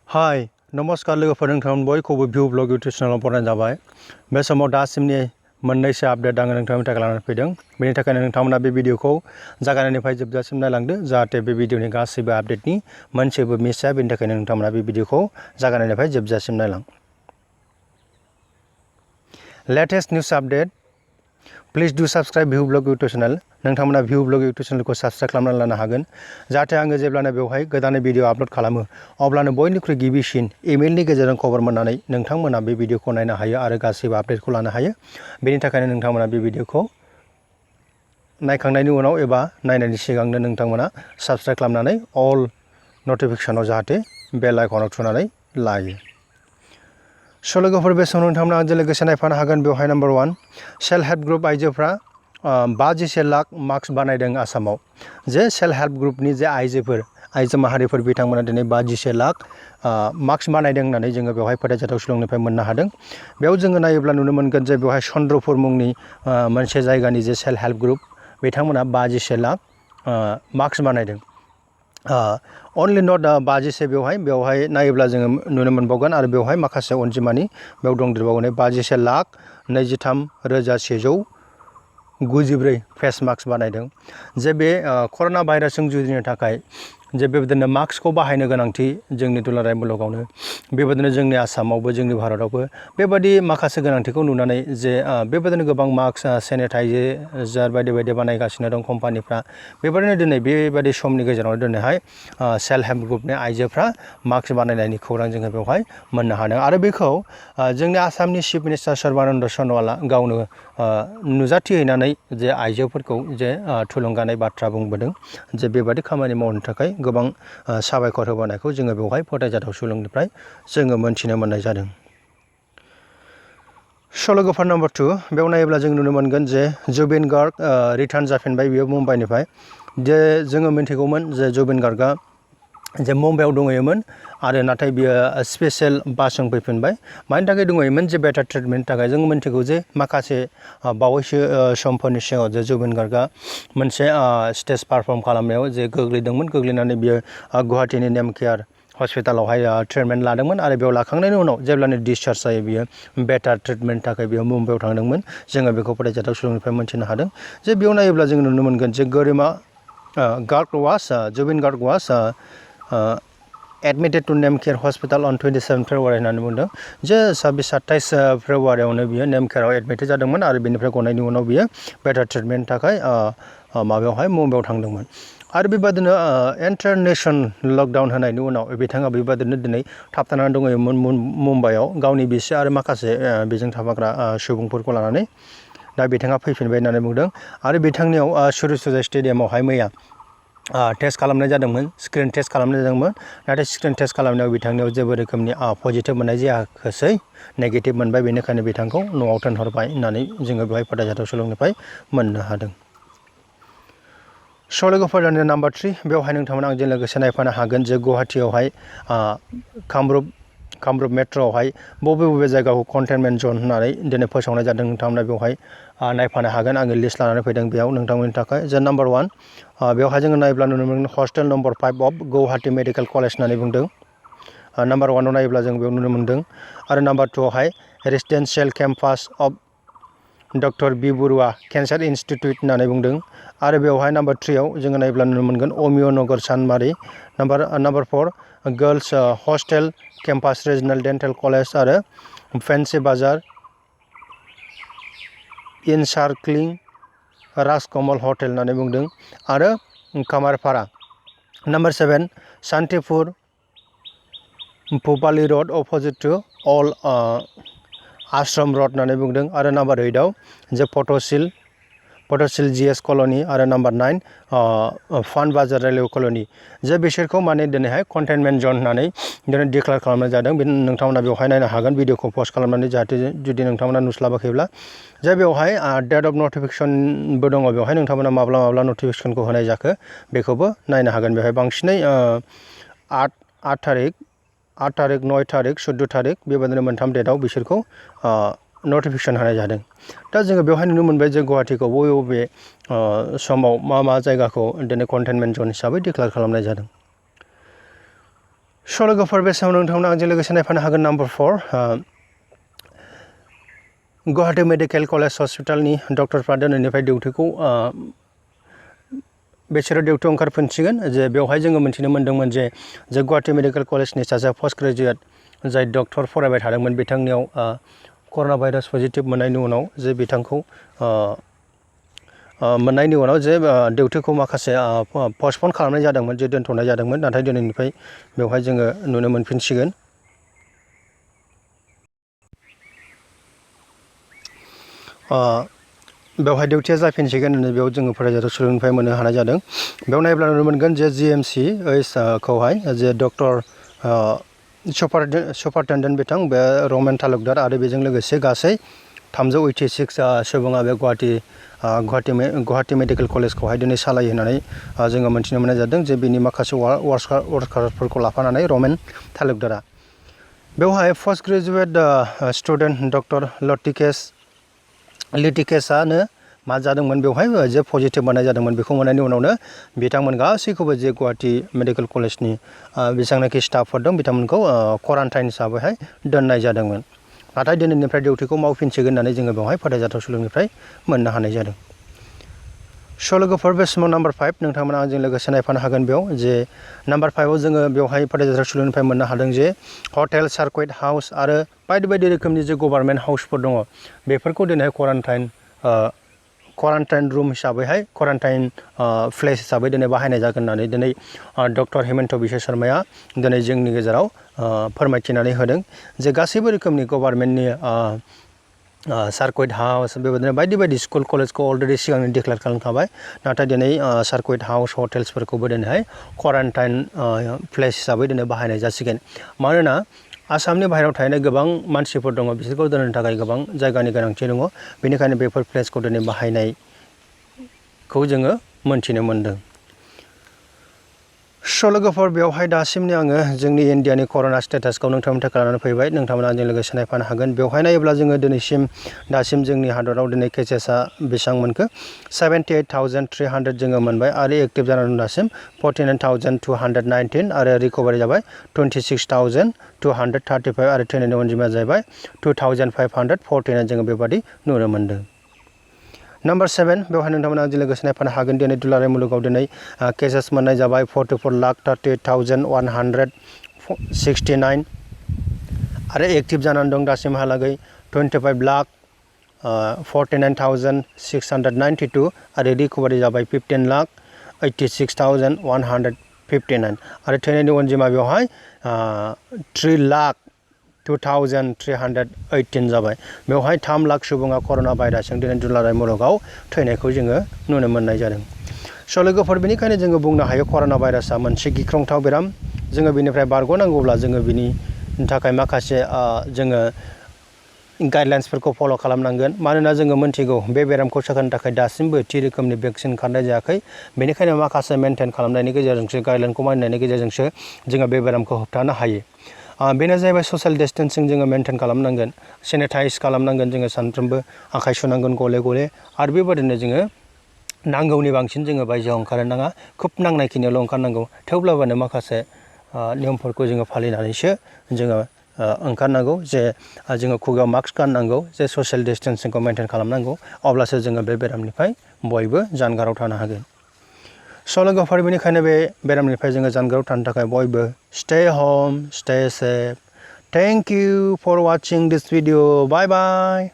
हाय नमस्कार लोगोफोर नोंथांमोन बयखौबो भिउ ब्लग इउटुब चेनेलाव बरायनाय जाबाय। बे समाव दासिमनि मोननैसो आपडेट आङो नोंथांनि थाखाय लानानै फैदों। बेनि थाखायनो नोंथांमोना बे भिडिअखौ जागायनायनिफ्राय जोबजासिम नायलांदो जाहाथे बे भिडिअनि गासैबो आपडेटनि मोनसेबो मिस जाया। बेनि थाखायनो नोंथांमोना बे भिडिअखौ जागायनायनिफ्राय जोबजासिम नायलां। लेटेस्ट निउज आपडेट प्लिज डु साबस्क्राइब भिउ ब्लग इउटुब चेनेल। नोंथांमोना भिउ ब्लग इउटुब चेनेलखौ साबस्क्राइब खालामनानै लानो हागोन जाहाथे आङो जेब्लानो बेवहाय गोदानै भिडिअ आपल'ड खालामो अब्लानो बयनिख्रुइ गिबिसिन इमेलनि गेजेरजों खबर मोननानै नोंथांमोना बे भिडिअखौ नायनो हायो आरो गासैबो आपडेटखौ लानो हायो। बेनि थाखायनो नोंथांमोना बे भिडिअखौ नायखांनायनि उनाव एबा नायनायनि सिगांनो नोंथांमोना साबस्क्राइब खालामनानै अल नटिफिकेसनाव जाहाथे बेल आइकनाव थुनानै लायो। स' लोगोफोर बे समाव नोंथांमोना आंजों लोगोसे नायफानो हागोन। बेवहाय नाम्बार 1 सेल्फ हेल्प ग्रुप आइजोफ्रा 51 लाख मास्क बानायदों आसामाव। जे सेल्फ हेल्प ग्रुपनि जे आइजो माहारिफोर बिथांमोना दिनै 51 लाख मास्क बानायदों होननानै जोङो बेवहाय फोथायजाथाव सुलुंनिफ्राय मोननो हादों। बेयाव जोङो नायोब्ला नुनो मोनगोन जे बेवहाय चन्द्रपुर मुंनि मोनसे जायगानि जे सेल्फ हेल्प ग्रुप बिथांमोना 51 लाख मास्क बानायदों। अनलि नट 51 बेवहाय नायोब्ला जोङो नुनो मोनबावगोन आरो बेवहाय माखासे अनजिमानि बेयाव दंदेरबावगोन 51 लाख 23,194 फेस मास्क बानायदों। जे बे कर'ना भाइरासजों जुजिनो थाखाय जे बेबायदिनो मास्कखौ बाहायनो गोनांथि जोंनि दुलाराय मुलुगावनो बेबायदिनो जोंनि आसामावबो जोंनि भारतआवबो बेबायदि माखासे गोनांथिखौ नुनानै जे बेबायदिनो गोबां मास्क सेनिटाइजार बायदि बायदि बानायगासिनो दं कम्पानिफ्रा। बेबायदिनो दिनै बेबायदि समनि गेजेरावनो दिनैहाय सेल्फ हेल्प ग्रुपनि आइजोफ्रा मास्क बानायनायनि खौरां जोङो बेवहाय मोननो हादों आरो बेखौ जोंनि आसामनि चिफ मिनिस्टार सर्बानन्द सन'वाला गावनो नुजाथिहैनानै जे आइजोफोरखौ जे थुलुंगानाय बाथ्रा बुंबोदों जे बेबादि खामानि मावनो थाखाय गोबां साबायखर होबोनायखौ जोङो बेवहाय फोथायजाथाव सुलुंनिफ्राय जोङो मोनथिनो मोननाय जादों। स' लोगोफोर नाम्बार 2 बेयाव नायोब्ला जों नुनो मोनगोन जे जुबिन गार्ग रिटार्न जाफिनबाय बियो मुम्बाइनिफ्राय। जे जोङो मिन्थिगौमोन जे जुबिन गार्गआ जे मुम्बाइआव दंहैयोमोन आरो नाथाय बियो स्पेशेल बासजों फैफिनबाय। मानि थाखाय दंहैयोमोन जे बेटार ट्रिटमेन्टनि थाखाय। जों मिन्थिगौ जे माखासे बावैसो समफोरनि सिगाङाव जे जुबिन गार्गआ मोनसे स्टेज पारफर्म खालामनायाव जे गोग्लैदोंमोन। गोग्लैनानै बियो गुवाहाटीनि नेम केयार हस्पिटालावहाय ट्रिटमेन्ट लादोंमोन आरो बेयाव लाखांनायनि उनाव जेब्लानो डिसचार्ज जायो बियो बेटार ट्रिटमेन्टनि थाखाय बियो मुम्बाइआव थांदोंमोन। जोङो बेखौ फोथायजाथाव सुलुंनिफ्राय मोनथिनो हादों। जे बेयाव नायोब्ला जों नुनो मोनगोन जे जुबिन गार्ग वास एडमिटेड टु नेम केयार हस्पिटाल अन 27 फेब्रुवारि होननानै बुंदों। जे 27 फेब्रुवारियावनो बियो नेम केयाराव एडमिटेड जादोंमोन आरो बेनिफ्राय गनायनि उनाव बियो बेटार ट्रिटमेन्टनि थाखाय माबायावहाय मुम्बाइआव थांदोंमोन। आरो बेबादिनो एन्टार नेसन लकडाउन होनायनि उनाव बिथाङा बेबादिनो दिनै थाबथानानै दंहैयोमोन मुम्बाइआव गावनि बिसि आरो माखासे बेजों थाफाग्रा सुबुंफोरखौ लानानै। दा बिथाङा फैफिनबाय होननानै बुंदों आरो बिथांनियाव सुरुसुजाय स्टेडियामावहाय मैया टेस्ट खालामनाय जादोंमोन, स्क्रिन टेस्ट खालामनाय जादोंमोन। नाथाय स्क्रिन टेस्ट खालामनायाव बिथांनियाव जेबो रोखोमनि पजिटिभ मोननाय जायाखैसै, नेगेटिभ मोनबाय। बेनिखायनो बिथांखौ न'आव दोनहरबाय होननानै जोङो बेवहाय फोथायजाथाव सुलुंनिफ्राय मोननो हादों। स' लोगोफोर नाम्बार 3 बेवहाय नोंथांमोना आंजों लोगोसे नायफानो हागोन जे गुवाहाटीयावहाय कामरुप मेट्र'आवहाय बबे बबे जायगाखौ कन्टेनमेन्ट जन होननानै दिनै फोसावनाय जादों। नोंथांमोना बेवहाय नायफानो हागोन। आङो लिस्ट लानानै फैदों बेयाव नोंथांमोननि थाखाय। जे नाम्बार 1 बेवहाय जोङो नायोब्ला नुनो मोनगोन hostel number 5 of Guwahati medical college होननानै बुंदों। नाम्बार 1आव नायोब्ला जों बेयाव नुनो मोनदों आरो नाम्बार 2आवहाय residential campus of doctor B Barooah cancer institute होननानै बुंदों आरो बेवहाय नाम्बार 3आव जोङो नायोब्ला नुनो मोनगोन Amiya Nagar Chandmari. Number 4 girls hostel campus regional dental college आरो फेन्सि बाजार इनसार्कलिं राजकमल हटेल होननानै बुंदों आरो Kamarpara. Number 7 Santipur Bhupali road opposite to अल आश्रम रड होननानै बुंदों आरो नाम्बार 8आव जे पटसिल जिएस कल'नि आरो नाम्बार 9 फान बाजार रेलवे कल'नि। जे बिसोरखौ माने दिनैहाय कन्टेनमेन्ट जन होननानै दिनै डिक्लेयार खालामनाय जादों। नोंथांमोना बेवहाय नायनो हागोन भिडिअखौ पस्ट खालामनानै जाहाथे जुदि नोंथांमोना नुस्लाबाखैब्ला। जे बेवहाय डेट अफ नटिफिकेसनबो दङ। बेवहाय नोंथांमोना माब्ला नटिफिकेसनखौ होनाय जाखो बेखौबो नायनो हागोन। बेवहाय बांसिनै 8 थारिख 9 थारिख 14 थारिख बेबायदिनो मोनथाम डेटआव बिसोरखौ नटिफिकेसन होनाय जादों। दा जोङो बेवहाय नुनो मोनबाय जे गुवाहाटीखौ बबे समाव मा जायगाखौ दिनै कन्टेनमेन्ट जन हिसाबै डिक्लेयार खालामनाय जादों। स' लोगोफोर बे समाव नोंथांमोना आंजों लोगोसे नायफानो हागोन नाम्बार 4 गुवाहाटी मेडिकेल कलेज हस्पिटालनि डक्टरफ्रा दिनैनिफ्राय डिउटिखौ बिसोरो डिउटियाव ओंखारफिनसिगोन जे बेवहाय जोङो मिथिनो मोन्दोंमोन जे गुवाहाटी मेडिकेल कलेजनि सासे पस्ट ग्रेजुएट जाय डक्टर फरायबाय थादोंमोन बिथांनियाव कर'ना भाइरास पजिटिभ मोननायनि उनाव जे बिथांखौ मोननायनि उनाव जे डिउटिखौ माखासे पस्टपन खालामनाय जादोंमोन जे दोनथ'नाय जादोंमोन नाथाय दिनैनिफ्राय बेवहाय जोङो नुनो मोनफिनसिगोन बेवहाय डिउटिया जाफिनसिगोन होननानै बेयाव जोङो फरायसालियाव सुलुंनिफ्राय मोननो हानाय जादों बेयाव नायोब्ला नुनो मोनगोन जे GMC खौहाय जे डक्टर सुपारिनटेन्डेन्ट बिथां बे रमेन तालुकदार आरो बेजों लोगोसे गासै 386 सुबुङा बे गुवाहाटी मेडिकेल कलेजखौहाय दिनै सालायो होननानै जोङो मिथिनो मोननाय जादों जे बिनि माखासे वार्कारफोरखौ लाफानानै रमेन तालुकदारा बेवहाय पस्ट ग्रेजुएट स्टुडेन्ट डक्टर लिटिकेसआनो मा जादोंमोन बेवहाय जे पजिटिभ मोननाय जादोंमोन बेखौ मोननायनि उनावनो बिथांमोन गासैखौबो जे गुवाहाटी मेडिकेल कलेजनि बेसेबांनाखि स्टाफफोर दं बिथांमोनखौ क्वारान्टाइन हिसाबैहाय दोननाय जादोंमोन नाथाय दिनैनिफ्राय डिउटिखौ मावफिनसिगोन होननानै जोङो बेवहाय फोथायजाथाव सुलुंनिफ्राय मोननो हानाय जादों स' लोगोफोर बे समाव नाम्बार 5 नोंथांमोना आंजों लोगोसे नायफानो हागोन बेयाव जे नाम्बार 5 आव जोङो बेवहाय फोथायजाथाव सुलुंनिफ्राय मोननो हादों जे हटेल सार्कुइट हाउस आरो बायदि रोखोमनि जे गभार्नमेन्ट हाउसफोर दङ बेफोरखौ दिनैहाय क्वारान्टाइन रुम हिसाबैहाय क्वारान्टाइन प्लेस हिसाबै दिनै बाहायनाय जागोन होननानै दिनै डक्टर हिमन्त बिश्व शर्माया दिनै जोंनि गेजेराव फोरमायथिनानै होदों जे गासैबो रोखोमनि गभार्नमेन्टनि सार्कुइट हाउस बेबायदिनो बायदि स्कुल कलेजखौ अलरेडि सिगांनो डिक्लेयार खालामखाबाय नाथाय दिनै सार्कुइट हाउस हटेल्सफोरखौबो दिनैहाय क्वारान्टाइन प्लेस हिसाबै दिनै बाहायनाय जासिगोन मानोना आसामनि बाहेरायाव थानाय गोबां मानसिफोर दङ बिसोरखौ दोननो थाखाय गोबां जायगानि गोनांथि दङ बेनिखायनो बेफोर प्लेसखौ दिनै बाहायनायखौ जोङो मोनथिनो मोन्दों स' लोगोफोर बेवहाय दासिमनि आङो जोंनि इन्डियानि कर'ना स्टेटासखौ नोंथांमोननि थाखाय लानानै फैबाय नोंथांमोना आंजों लोगोसे नायफानो हागोन बेवहाय नायोब्ला जोङो दासिम जोंनि हादराव दिनै केसेसआ बेसेबां मोनखो 78,300 जोङो मोनबाय आरो एक्टिभ जानानै दासिम 49,219 आरो रिकभारि जाबाय 26,235 आरो थैनायनि अनजिमाया जाहैबाय 2,549 जोङो बेबादि नुनो मोन्दों नाम्बार 7 बेवहाय नोंथांमोना आंजों लोगोसे नायफानो हागोन दिनै दुलाराय मुलुगाव दिनै केसेस मोननाय जाबाय 44,38,169 आरो एक्टिभ जानानै दं दासिमहालागै 25,49,692 आरो रिकभारि जाबाय 15,86,159 आरो थैनायनि अनजिमा बेवहाय 3,02,318 जाबाय बेवहाय 3 लाख सुबुङा कर'ना भाइरासजों दिनै दुलाराय मुलुगाव थैनायखौ जोङो नुनो मोननाय जादों स' लोगोफोर बेनिखायनो जोङो बुंनो हायो कर'ना भाइरासआ मोनसे गिख्रंथाव बेराम जोङो बेनिफ्राय बारग'नांगौब्ला जोङो बिनि थाखाय माखासे जोङो गाइडलाइन्सफोरखौ फल' खालामनांगोन मानोना जोङो मिन्थिगौ बे बेरामखौ सोखानो थाखाय दासिमबो थि रोखोमनि भेक्सिन ओंखारनाय जायाखै बेनिखायनो माखासे मेनटेन खालामनायनि गेजेरजोंसो गाइडलाइनखौ मानिनायनि गेजेरजोंसो जोङो बे बेरामखौ होबथानो हायो बेनो जाहैबाय ससियेल डिस्टेन्सिं जोङो मेनटेन खालामनांगोन सेनिटाइज खालामनांगोन जोङो सानफ्रोमबो आखाइ सुनांगोन गले आरो बेबादिनो जोङो नांगौनि बांसिन जोङो बायजोआव ओंखारनो नाङा खोब नांनायखिनियावल' ओंखारनांगौ थेवब्लाबो माखासे नियमफोरखौ जोङो फालिनानैसो जोङो ओंखारनांगौ जे जोङो खुगायाव मास्क गाननांगौ जे ससियेल डिस्टेन्सिंखौ मेनटेन खालामनांगौ अब्लासो जोङो बे बेरामनिफ्राय बयबो जानगाराव थानो हागोन स' लोगोफोर बेनिखायनो बे बेरामनिफ्राय जोङो जानगाराव थानो थाखाय बयबो stay हome, stay safe. Thank you for watching this video. Bye bye.